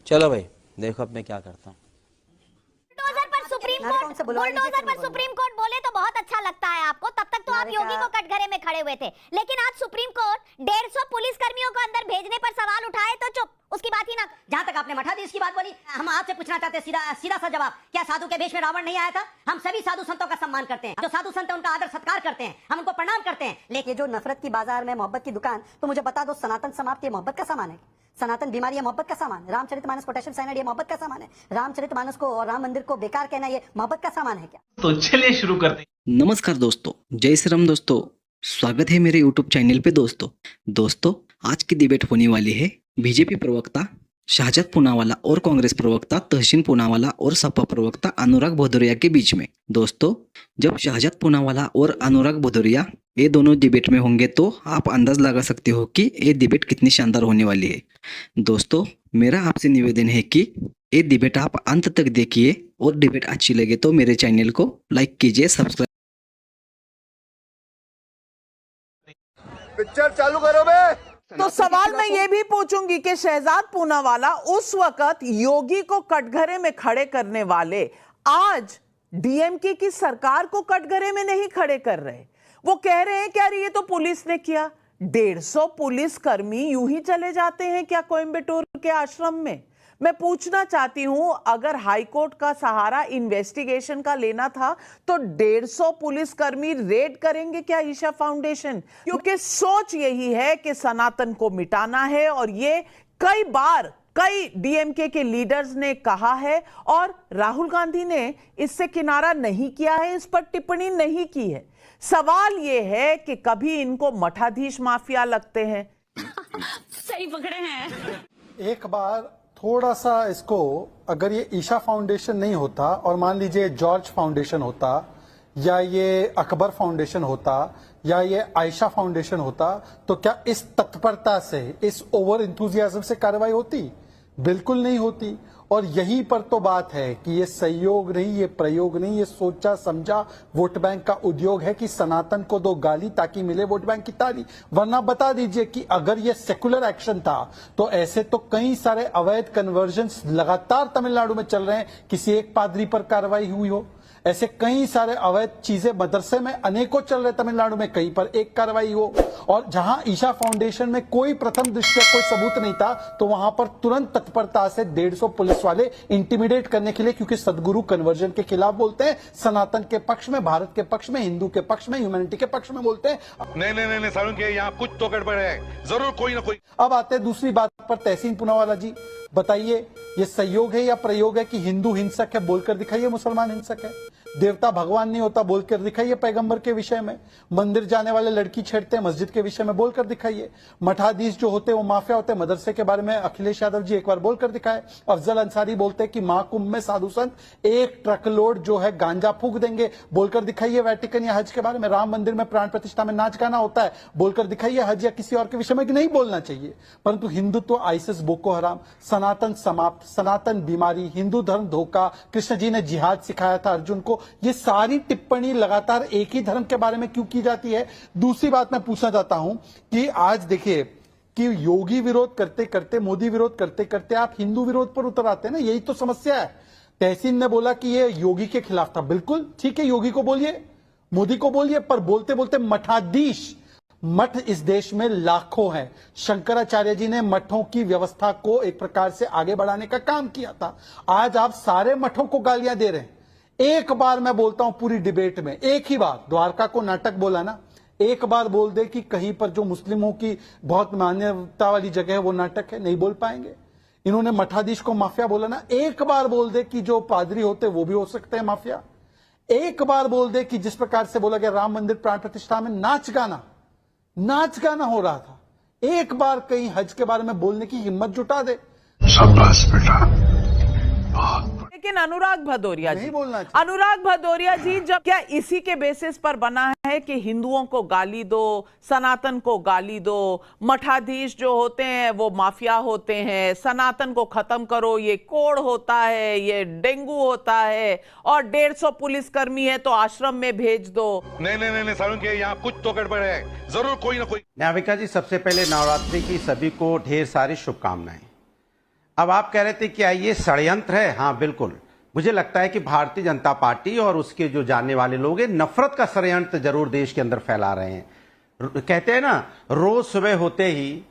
चलो भाई देखो अब मैं क्या करता हूँ। बुलडोजर पर सुप्रीम कोर्ट बोले तो बहुत अच्छा लगता है आपको, तब तक तो आप योगी को कटघरे में खड़े हुए थे। लेकिन आज सुप्रीम कोर्ट 150 पुलिस कर्मियों को अंदर भेजने पर सवाल उठाए तो चुप, उसकी बात ही ना। जहाँ तक आपने मठाधीश की बात बोली, हम आपसे पूछना चाहते हैं सीधा सा जवाब, क्या साधु के भेष में रावण नहीं आया था? हम सभी साधु संतों का सम्मान करते हैं, जो साधु संत है उनका आदर सत्कार करते हैं, हम उनको प्रणाम करते हैं। लेकिन जो नफरत की बाजार में मोहब्बत की दुकान, तो मुझे बता दो, सनातन समाप्ति ये मोहब्बत का सामान है? सनातन बीमारी ये मोहब्बत का सामान है? रामचरितमानस पोटेशियम साइनाइड ये मोहब्बत का सामान है? रामचरितमानस को और राम मंदिर को बेकार कहना ये मोहब्बत का सामान है क्या? तो चलिए शुरू करते हैं। नमस्कार दोस्तों, जय श्री राम दोस्तों, स्वागत है मेरे यूट्यूब चैनल पे। दोस्तों आज की डिबेट होने वाली है बीजेपी प्रवक्ता शाहजाद पूनावाला और कांग्रेस प्रवक्ता तहसीन पूनावाला और सपा प्रवक्ता अनुराग भदौरिया के बीच में। दोस्तों जब शाहजाद पूनावाला और अनुराग भदौरिया ये दोनों डिबेट में होंगे तो आप अंदाज लगा सकते हो कि ये डिबेट कितनी शानदार होने वाली है। दोस्तों मेरा आपसे निवेदन है कि ये डिबेट आप अंत तक देखिए और डिबेट अच्छी लगे तो मेरे चैनल को लाइक कीजिए, सब्सक्राइब। पिक्चर चालू करो बे। तो सवाल मैं ये भी पूछूंगी कि शहजाद पूनावाला उस वक्त योगी को कटघरे में खड़े करने वाले आज डीएमके की सरकार को कटघरे में नहीं खड़े कर रहे। वो कह रहे हैं कि यार ये तो पुलिस ने किया। 150 पुलिस कर्मी यूं ही चले जाते हैं क्या कोयंबटूर के आश्रम में? मैं पूछना चाहती हूं, अगर हाईकोर्ट का सहारा इन्वेस्टिगेशन का लेना था तो 150 पुलिसकर्मी रेड करेंगे क्या ईशा फाउंडेशन? क्योंकि सोच यही है कि सनातन को मिटाना है और ये कई बार कई डीएमके के लीडर्स ने कहा है और राहुल गांधी ने इससे किनारा नहीं किया है, इस पर टिप्पणी नहीं की है। सवाल ये है कि कभी इनको मठाधीश माफिया लगते हैं। सही पकड़े हैं। एक बार थोड़ा सा इसको, अगर ये ईशा फाउंडेशन नहीं होता और मान लीजिए जॉर्ज फाउंडेशन होता या ये अकबर फाउंडेशन होता या ये आयशा फाउंडेशन होता, तो क्या इस तत्परता से, इस ओवर इंथुजियाज्म से कार्रवाई होती? बिल्कुल नहीं होती। और यहीं पर तो बात है कि ये सहयोग नहीं, ये प्रयोग नहीं, ये सोचा समझा वोट बैंक का उद्योग है कि सनातन को दो गाली ताकि मिले वोट बैंक की ताली। वरना बता दीजिए कि अगर ये सेकुलर एक्शन था तो ऐसे तो कई सारे अवैध कन्वर्जन्स लगातार तमिलनाडु में चल रहे हैं, किसी एक पादरी पर कार्रवाई हुई हो। ऐसे कई सारे अवैध चीजें मदरसे में अनेकों चल रहे तमिलनाडु में, कहीं पर एक कार्रवाई हो। और जहां ईशा फाउंडेशन में कोई प्रथम दृष्टया कोई सबूत नहीं था तो वहां पर तुरंत तत्परता से 150 पुलिस वाले इंटिमिडेट करने के लिए, क्योंकि सदगुरु कन्वर्जन के खिलाफ बोलते हैं, सनातन के पक्ष में, भारत के पक्ष में, हिंदू के पक्ष में, ह्यूमैनिटी के पक्ष में बोलते हैं। नहीं सारुण के यहाँ कुछ तो गड़बड़ है, जरूर कोई ना कोई। अब आते हैं दूसरी बात पर। तहसीन पूनावाला जी बताइए, ये सहयोग है या प्रयोग है कि हिंदू हिंसक है बोलकर दिखाइए, मुसलमान हिंसक है। देवता भगवान नहीं होता बोलकर दिखाइए पैगंबर के विषय में। मंदिर जाने वाले लड़की छेड़ते हैं मस्जिद के विषय में बोलकर दिखाइए। मठाधीश जो होते हैं वो माफिया होते हैं, मदरसे के बारे में अखिलेश यादव जी एक बार बोलकर दिखाए। अफजल अंसारी बोलते हैं कि महाकुंभ में साधु संत 1 ट्रक लोड जो है गांजा फूंक देंगे, बोलकर दिखाइए। वेटिकन या हज के बारे में, राम मंदिर में प्राण प्रतिष्ठा में नाच गाना होता है, बोलकर दिखाइए। हज या किसी और के विषय में कि नहीं बोलना चाहिए। परंतु हिंदुत्व, आईसिस, बोको हराम, सनातन समाप्त, सनातन बीमारी, हिंदू धर्म धोखा, कृष्ण जी ने जिहाद सिखाया था अर्जुन को, ये सारी टिप्पणी लगातार एक ही धर्म के बारे में क्यों की जाती है? दूसरी बात मैं पूछना चाहता हूं कि आज देखिए कि योगी विरोध करते करते, मोदी विरोध करते करते आप हिंदू विरोध पर उतर आते हैं ना, यही तो समस्या है। तहसीन ने बोला कि ये योगी के खिलाफ था, बिल्कुल ठीक है, योगी को बोलिए, मोदी को बोलिए, पर बोलते बोलते मठाधीश, मठ इस देश में लाखों हैं। शंकराचार्य जी ने मठों की व्यवस्था को एक प्रकार से आगे बढ़ाने का काम किया था। आज आप सारे मठों को गालियां दे रहे हैं। एक बार मैं बोलता हूं पूरी डिबेट में, एक ही बार, द्वारका को नाटक बोला ना, एक बार बोल दे कि कहीं पर जो मुस्लिमों की बहुत मान्यता वाली जगह है वो नाटक है, नहीं बोल पाएंगे। इन्होंने मठाधीश को माफिया बोला ना, एक बार बोल दे कि जो पादरी होते वो भी हो सकते हैं माफिया। एक बार बोल दे कि जिस प्रकार से बोला गया राम मंदिर प्राण प्रतिष्ठा में नाच गाना हो रहा था, एक बार कहीं हज के बारे में बोलने की हिम्मत जुटा दे। शाबाश बेटा, लेकिन अनुराग भदौरिया जी, नहीं बोलना चाहिए। अनुराग भदौरिया जी, जब क्या इसी के बेसिस पर बना है कि हिंदुओं को गाली दो, सनातन को गाली दो, मठाधीश जो होते हैं वो माफिया होते हैं, सनातन को खत्म करो, ये कोड़ होता है, ये डेंगू होता है, और 150 पुलिसकर्मी है तो आश्रम में भेज दो। नहीं सारुण के यहाँ कुछ तो गड़बड़ है, जरूर कोई ना कोई। नाविका जी, सबसे पहले नवरात्रि की सभी को ढेर सारी शुभकामनाएं। अब आप कह रहे थे क्या ये षड्यंत्र है? हाँ बिल्कुल, मुझे लगता है कि भारतीय जनता पार्टी और उसके जो जानने वाले लोग हैं नफरत का षड्यंत्र जरूर देश के अंदर फैला रहे हैं। कहते हैं ना, रोज सुबह होते ही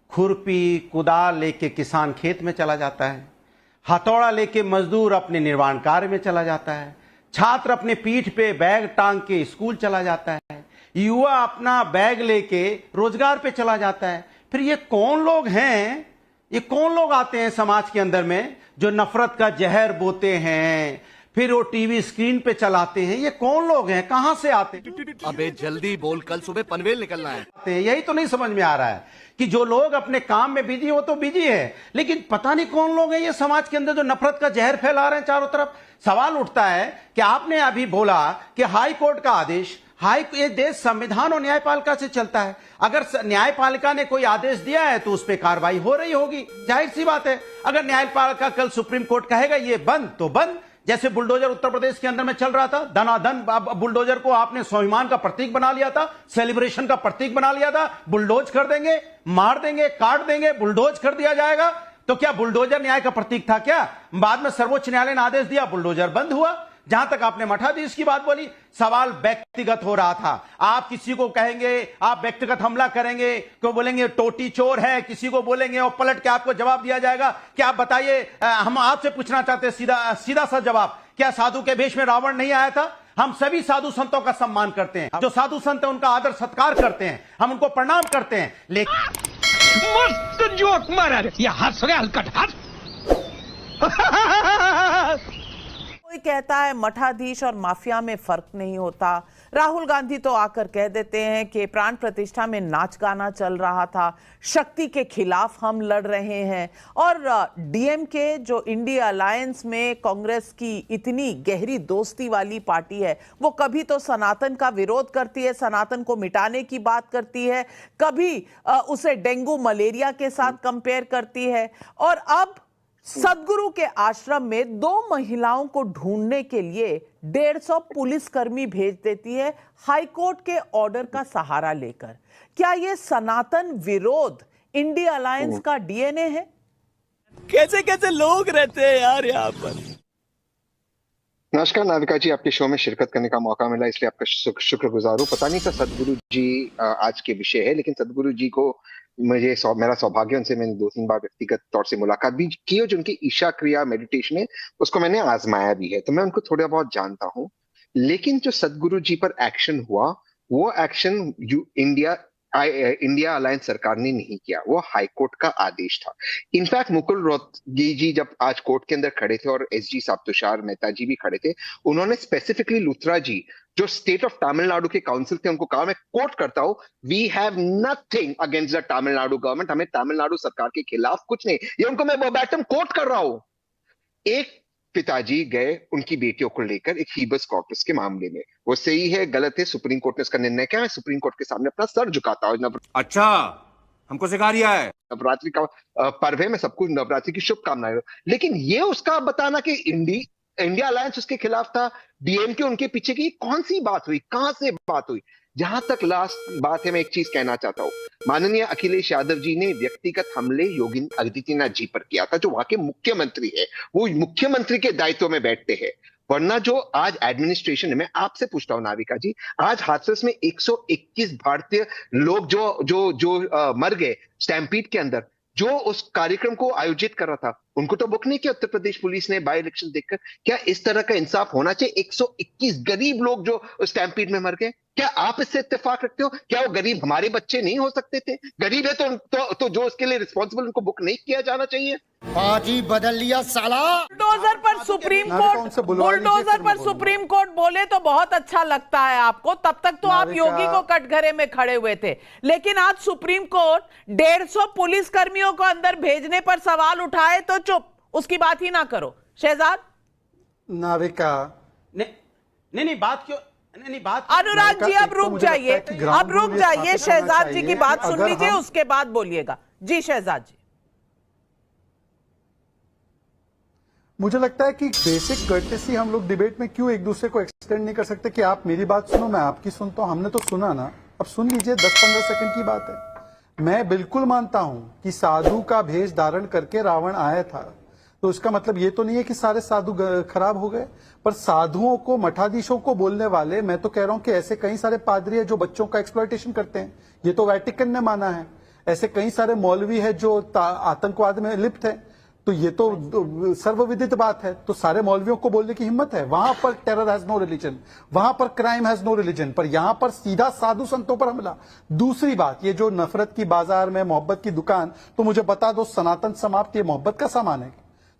खुरपी कुदाल लेके किसान खेत में चला जाता है, हथौड़ा लेके मजदूर अपने निर्माण कार्य में चला जाता है, छात्र अपने पीठ पे बैग टांग के स्कूल चला जाता है, युवा अपना बैग लेके रोजगार पे चला जाता है। फिर ये कौन लोग हैं, ये कौन लोग आते हैं समाज के अंदर में जो नफरत का जहर बोते हैं, फिर वो टीवी स्क्रीन पे चलाते हैं? ये कौन लोग हैं, कहां से आते हैं? अबे जल्दी बोल, कल सुबह पनवेल निकलना है। यही तो नहीं समझ में आ रहा है कि जो लोग अपने काम में बिजी हो तो बिजी है, लेकिन पता नहीं कौन लोग हैं ये समाज के अंदर जो नफरत का जहर फैला रहे हैं चारों तरफ। सवाल उठता है कि आपने अभी बोला कि हाई कोर्ट का आदेश, ये देश संविधान और न्यायपालिका से चलता है। अगर न्यायपालिका ने कोई आदेश दिया है तो उस पर कार्रवाई हो रही होगी, जाहिर सी बात है। अगर न्यायपालिका कल सुप्रीम कोर्ट कहेगा ये बंद तो बंद, जैसे बुलडोजर उत्तर प्रदेश के अंदर में चल रहा था, धनाधन बुलडोजर को आपने स्वाभिमान का प्रतीक बना लिया था, सेलिब्रेशन का प्रतीक बना लिया था, बुलडोज कर देंगे, मार देंगे, काट देंगे, बुलडोज कर दिया जाएगा। तो क्या बुलडोजर न्याय का प्रतीक था क्या? बाद में सर्वोच्च न्यायालय ने आदेश दिया, बुलडोजर बंद हुआ। जहां तक आपने मठाधीश की बात बोली, सवाल व्यक्तिगत हो रहा था। आप किसी को कहेंगे, आप व्यक्तिगत हमला करेंगे, क्यों बोलेंगे टोटी चोर है, किसी को बोलेंगे और पलट के आपको जवाब दिया जाएगा। क्या आप बताइए, हम आपसे पूछना चाहते हैं सीधा सा जवाब, क्या साधु के भेष में रावण नहीं आया था? हम सभी साधु संतों का सम्मान करते हैं, जो साधु संत है उनका आदर सत्कार करते हैं, हम उनको प्रणाम करते हैं, लेकिन मस्त जोक मारा रे, ये हंस रहे हलकट हंस। कोई कहता है मठाधीश और माफिया में फर्क नहीं होता। राहुल गांधी तो आकर कह देते हैं कि प्राण प्रतिष्ठा में नाच गाना चल रहा था, शक्ति के खिलाफ हम लड़ रहे हैं। और डीएमके जो इंडिया अलायंस में कांग्रेस की इतनी गहरी दोस्ती वाली पार्टी है, वो कभी तो सनातन का विरोध करती है, सनातन को मिटाने की बात करती है, कभी उसे डेंगू मलेरिया के साथ कंपेयर करती है, और अब सदगुरु के आश्रम में 2 महिलाओं को ढूंढने के लिए 150 पुलिसकर्मी भेज देती है हाईकोर्ट के ऑर्डर का सहारा लेकर। क्या ये सनातन विरोध इंडिया अलायंस का डीएनए है? कैसे कैसे लोग रहते हैं यार यहाँ पर। नमस्कार नाविका जी, आपके शो में शिरकत करने का मौका मिला इसलिए आपका शुक्रगुजार हूँ। पता नहीं था सदगुरु जी आज के विषय है, लेकिन सदगुरु जी को मेरा सौभाग्य, उनसे मैंने 2-3 बार व्यक्तिगत तौर से मुलाकात भी की और जो उनकी ईशा क्रिया मेडिटेशन है उसको मैंने आजमाया भी है, तो मैं उनको थोड़ा बहुत जानता हूँ। लेकिन जो सदगुरु जी पर एक्शन हुआ, वो एक्शन इंडिया अलायंस सरकार ने नहीं किया, वो हाईकोर्ट का आदेश था। इनफैक्ट मुकुल रोहतगी जी जब आज कोर्ट के अंदर खड़े थे और एसजी साहब तुषार मेहता जी भी खड़े थे, उन्होंने स्पेसिफिकली लुथरा जी जो स्टेट ऑफ तमिलनाडु के काउंसिल थे उनको कहा, मैं कोट करता हूं, we have nothing against the Tamil Nadu government, हमें तमिलनाडु सरकार के खिलाफ कुछ नहीं। ये उनको मैं वर्बैटिम कोट कर रहा हूं। एक पिताजी गए उनकी बेटियों को लेकर एक हीबस कॉर्पस के मामले में, वो सही है गलत है, सुप्रीम कोर्ट ने उसका निर्णय किया, मैं सुप्रीम कोर्ट के सामने अपना सर झुकाता हूं। अच्छा, हमको सिखा रिया है। नवरात्रि का पर्व है, मैं सबको नवरात्रि की शुभकामनाएं। लेकिन ये उसका बताना कि इंडिया अलायंस उसके खिलाफ था, डीएमके उनके पीछे की, कौन सी बात हुई, कहां से बात हुई? जहां तक लास्ट बात है, मैं एक चीज कहना चाहता हूं, माननीय अखिलेश यादव जी ने व्यक्तिगत हमले योगी आदित्यनाथ जी पर किया था, जो वहां के मुख्यमंत्री है, वो मुख्यमंत्री के दायित्व में बैठते हैं। वरना जो आज एडमिनिस्ट्रेशन है, मैं आपसे पूछता हूं नाविका जी, आज हादसे में 121 भारतीय लोग जो मर गए स्टैम्पीड के अंदर, जो उस कार्यक्रम को आयोजित कर रहा था, उनको तो बुक नहीं किया उत्तर प्रदेश पुलिस ने बाय इलेक्शन देखकर। क्या इस तरह का इंसाफ होना चाहिए? 121 गरीब लोग जो स्टैम्पीड में मर गए, क्या आप इससे इत्तेफाक रखते हो? क्या वो गरीब हमारे बच्चे नहीं हो सकते थे? गरीब है तो जो उसके लिए रिस्पॉन्सिबल, उनको बुक नहीं किया जाना चाहिए? बाजी बदल लिया साला। बुलडोजर पर सुप्रीम कोर्ट बोले तो बहुत अच्छा लगता है आपको, तब तक तो आप योगी को कटघरे में खड़े हुए थे। लेकिन आज सुप्रीम कोर्ट 150 पुलिसकर्मियों को अंदर भेजने पर सवाल उठाए तो चुप, उसकी बात ही ना करो। शहजाद नाविका नहीं बात क्यों नहीं बात अनुराग जी अब रुक जाइए, अब रुक जाइए, शहजाद जी की बात सुन लीजिए, उसके बाद बोलिएगा। जी शहजाद जी। मुझे लगता है कि बेसिक कर्टेसी हम लोग डिबेट में क्यों एक दूसरे को एक्सटेंड नहीं कर सकते कि आप मेरी बात सुनो, मैं आपकी सुनता हूं। हमने तो सुना ना, अब सुन लीजिए, 10-15 सेकंड की बात है। मैं बिल्कुल मानता हूं कि साधु का भेष धारण करके रावण आया था, तो इसका मतलब ये तो नहीं है कि सारे साधु खराब हो गए। पर साधुओं को, मठाधीशों को बोलने वाले, मैं तो कह रहा हूं कि ऐसे कई सारे पादरी है जो बच्चों का एक्सप्लॉयटेशन करते हैं, ये तो वेटिकन ने माना है। ऐसे कई सारे मौलवी है जो आतंकवाद में लिप्त है, तो ये तो सर्वविदित बात है। तो सारे मौलवियों को बोलने की हिम्मत है। वहां पर टेरर हैज नो रिलीजन, वहां पर क्राइम हैज नो रिलीजन, पर यहां पर सीधा साधु संतों पर हमला। दूसरी बात, ये जो नफरत की बाजार में मोहब्बत की दुकान, तो मुझे बता दो, सनातन समाप्त ये मोहब्बत का सामान है?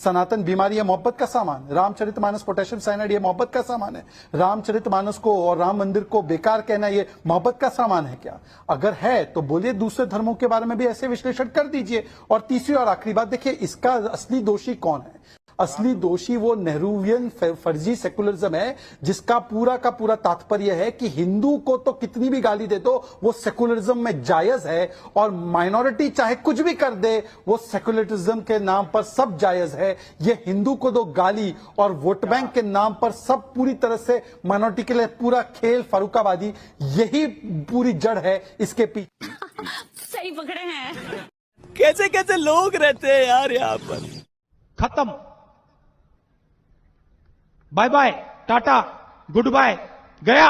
सनातन बीमारी है मोहब्बत का सामान? रामचरितमानस पोटेशियम साइनाइड ये मोहब्बत का सामान है? रामचरितमानस को और राम मंदिर को बेकार कहना ये मोहब्बत का सामान है क्या? अगर है तो बोलिए दूसरे धर्मों के बारे में भी ऐसे विश्लेषण कर दीजिए। और तीसरी और आखिरी बात, देखिए इसका असली दोषी कौन है? असली दोषी वो नेहरूवियन फर्जी सेकुलरिज्म है, जिसका पूरा का पूरा तात्पर्य है कि हिंदू को तो कितनी भी गाली दे दो वो सेकुलरिज्म में जायज है, और माइनॉरिटी चाहे कुछ भी कर दे वो सेकुलरिज्म के नाम पर सब जायज है। ये हिंदू को दो गाली और वोट बैंक के नाम पर सब पूरी तरह से माइनॉरिटी के लिए पूरा खेल फरूकाबादी, यही पूरी जड़ है इसके पीछे। सही पकड़े हैं। कैसे कैसे लोग रहते हैं यार यहाँ पर। खत्म, bye bye, tata, goodbye, गया।